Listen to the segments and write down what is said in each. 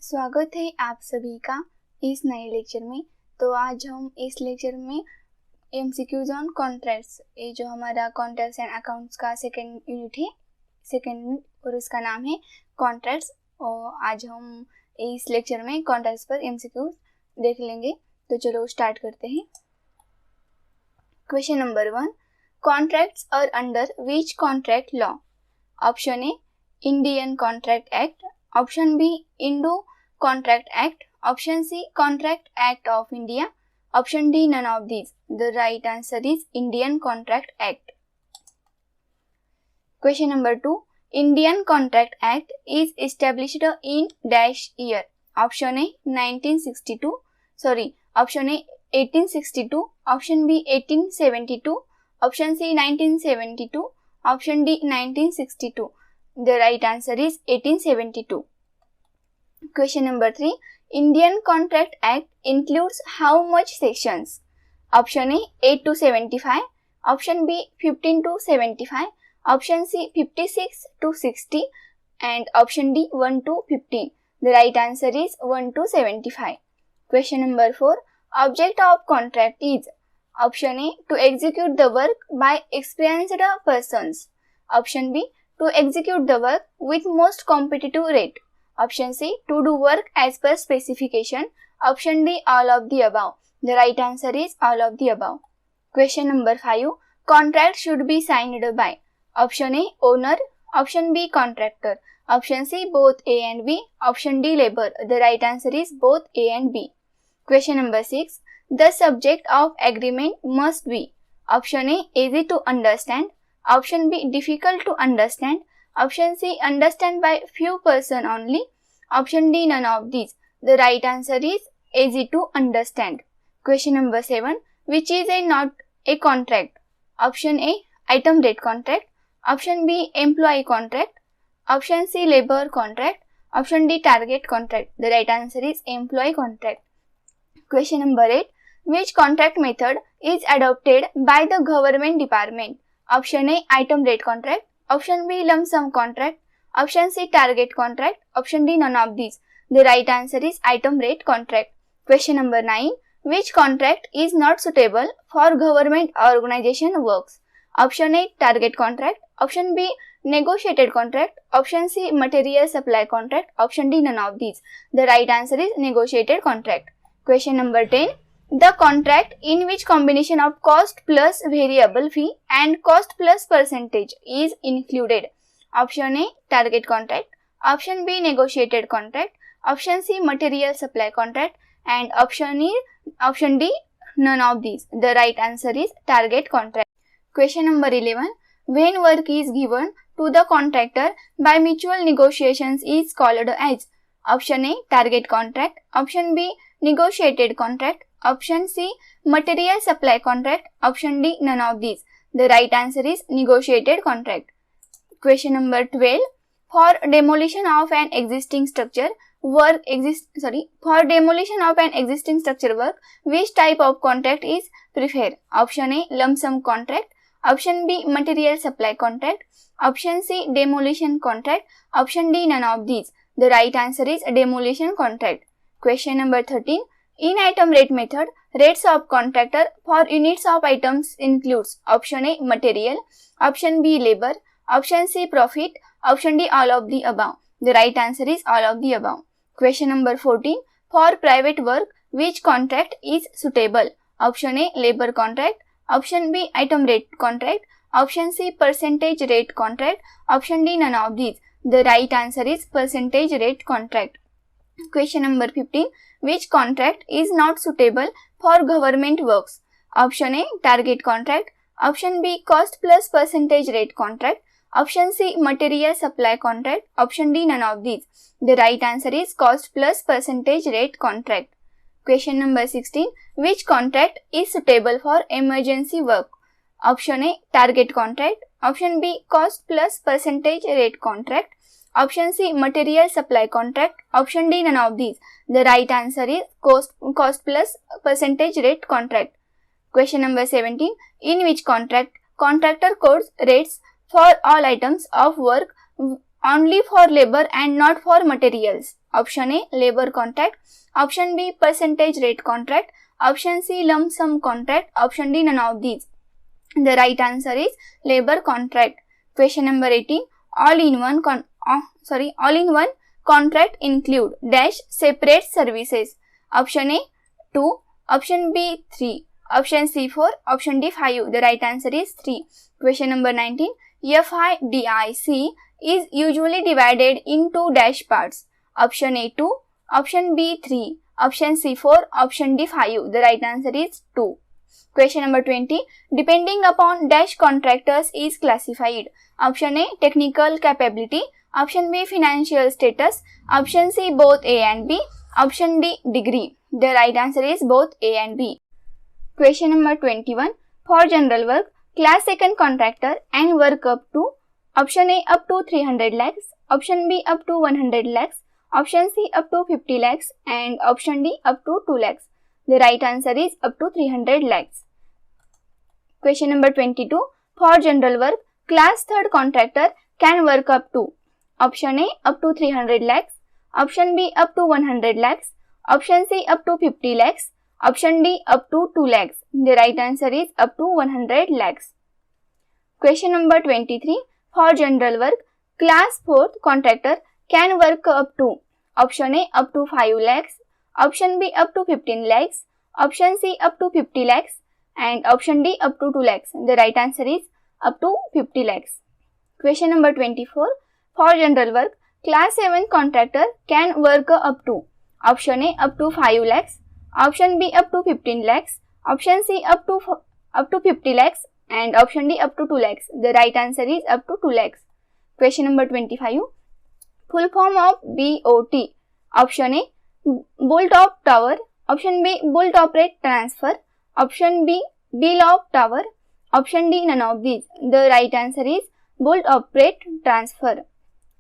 स्वागत है आप सभी का इस नए लेक्चर में। तो आज हम इस लेक्चर में MCQs ऑन कॉन्ट्रैक्ट्स, ये जो हमारा कॉन्ट्रैक्ट्स एंड अकाउंट्स का सेकेंड यूनिट है, और उसका नाम है कॉन्ट्रैक्ट्स। और आज हम इस लेक्चर में कॉन्ट्रैक्ट्स पर MCQs देख लेंगे। तो चलो स्टार्ट करते हैं। Question number 1, contracts are under which contract law? Option A Indian contract act, option B Indo Contract Act, option C Contract Act of India, option D none of these. The right answer is Indian Contract Act. Question number 2, Indian Contract Act is established in dash year. Option A 1962, option A 1862, option B 1872, option C 1972, option D 1962. The right answer is 1872. Question number 3, Indian Contract Act includes how much sections? Option A 8 to 75, option B 15 to 75, option C 56 to 60, and option D 1 to 15. The right answer is 1 to 75. Question number 4, object of contract is? Option A to execute the work by experienced persons, option B to execute the work with most competitive rate, option C to do work as per specification, option D all of the above. The right answer is all of the above. Question number 5, contract should be signed by? Option A owner, option B contractor, option C both A and B, option D labor. The right answer is both A and B. Question number 6, the subject of agreement must be? Option A easy to understand, option B difficult to understand, option C understand by few person only, option D none of these. The right answer is easy to understand. Question number 7, which is not a contract? Option A item rate contract, option B employee contract, option C labor contract, option D target contract. The right answer is employee contract. Question number 8, which contract method is adopted by the government department? Option A item rate contract, option B lump sum contract, option C target contract, option D none of these. The right answer is item rate contract. Question number 9, which contract is not suitable for government organization works? Option A target contract, option B negotiated contract, option C material supply contract, option D none of these. The right answer is negotiated contract. Question number 10, the contract in which combination of cost plus variable fee and cost plus percentage is included? Option A target contract, option B negotiated contract, option C material supply contract, and option D none of these. The right answer is target contract. Question number 11, when work is given to the contractor by mutual negotiations is called as? Option A target contract, option B negotiated contract, option C material supply contract, option D none of these. The right answer is negotiated contract. Question number 12, for demolition of an existing structure work, which type of contract is preferred? Option A lump sum contract, option B material supply contract, option C demolition contract, option D none of these. The right answer is demolition contract. Question number 13, in item rate method, rates of contractor for units of items includes? Option A material, option B labor, option C profit, option D all of the above. The right answer is all of the above. Question number 14, for private work, which contract is suitable? Option A labor contract, option B item rate contract, option C percentage rate contract, option D none of these. The right answer is percentage rate contract. Question number 15, which contract is not suitable for government works? Option A target contract, option B cost plus percentage rate contract, option C material supply contract, option D none of these. The right answer is cost plus percentage rate contract. Question number 16, which contract is suitable for emergency work? Option A target contract, option B cost plus percentage rate contract, option C material supply contract, option D none of these. The right answer is cost plus percentage rate contract. Question number 17, in which contract contractor quotes rates for all items of work only for labor and not for materials? Option A labour contract, option B percentage rate contract, option C lump sum contract, option D none of these. The right answer is labor contract. Question number 18. All in one contract include dash separate services. Option A 2, option B 3, option C 4, option D 5. The right answer is 3. Question number 19. FIDIC is usually divided into dash parts. Option A 2, option B 3, option C 4, option D 5. The right answer is 2. Question number 20. Depending upon dash contractors is classified. Option A technical capability, option B financial status, option C both A and B, option D degree. The right answer is both A and B. Question number 21. For general work, class second contractor and work up to option A up to 300 lakhs, option B up to 100 lakhs, option C up to 50 lakhs and option D up to 2 lakhs. The right answer is up to 300 lakhs. Question number 22. For general work, class third contractor can work up to option A up to 300 lakhs, option B up to 100 lakhs, option C up to 50 lakhs, option D up to 2 lakhs. The right answer is up to 100 lakhs. Question number 23. For general work, class fourth contractor can work up to option A up to 5 lakhs, option B up to 15 lakhs, option C up to 50 lakhs and option D up to 2 lakhs. The right answer is up to 50 lakhs. Question number 24. For general work, class 7 contractor can work up to option A up to 5 lakhs, option B up to 15 lakhs, option C up to 50 lakhs and option D up to 2 lakhs. The right answer is up to 2 lakhs. Question number 25. Full form of BOT. Option A bull top tower, option B bull top rate transfer, option B bill of tower, option D none of these. The right answer is bull top rate transfer.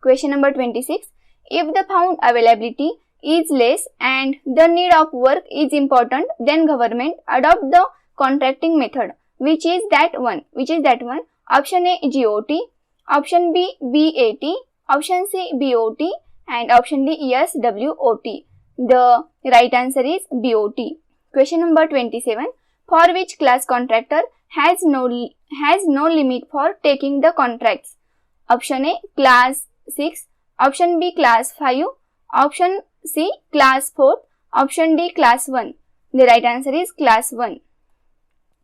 Question number 26. If the found availability is less and the need of work is important, then government adopt the contracting method. Which is that one? Option A GOT, option B BAT, option C BOT and option D SWOT. The right answer is BOT. Question number 27. For which class contractor has no limit for taking the contracts? Option A class 6, option B class 5, option C class 4, option D class 1. The right answer is class 1.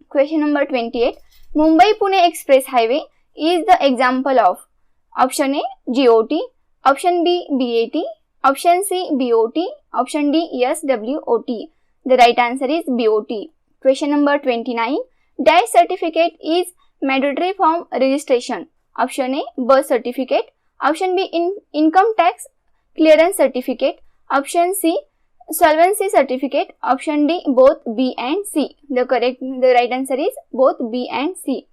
Question number 28. Mumbai-Pune Express Highway is the example of option A GOT, option B BAT, option C BOT, option D SWOT. The right answer is BOT. Question number 29. Dash certificate is mandatory form registration. Option A birth certificate, option B income tax clearance certificate, option C Solvency certificate, option D both B and C. The right answer is both B and C.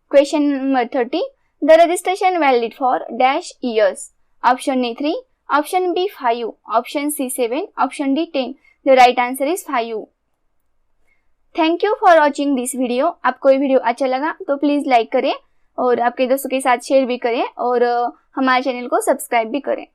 Question number 30. The registration valid for dash years. Option A 3, option B 5, option C 7, option D 10. The right answer is 5. Thank you for watching this video. आपको ये video अच्छा लगा तो please like करें और आपके दोस्तों के साथ शेयर भी करें और हमारे चैनल को सब्सक्राइब भी करें.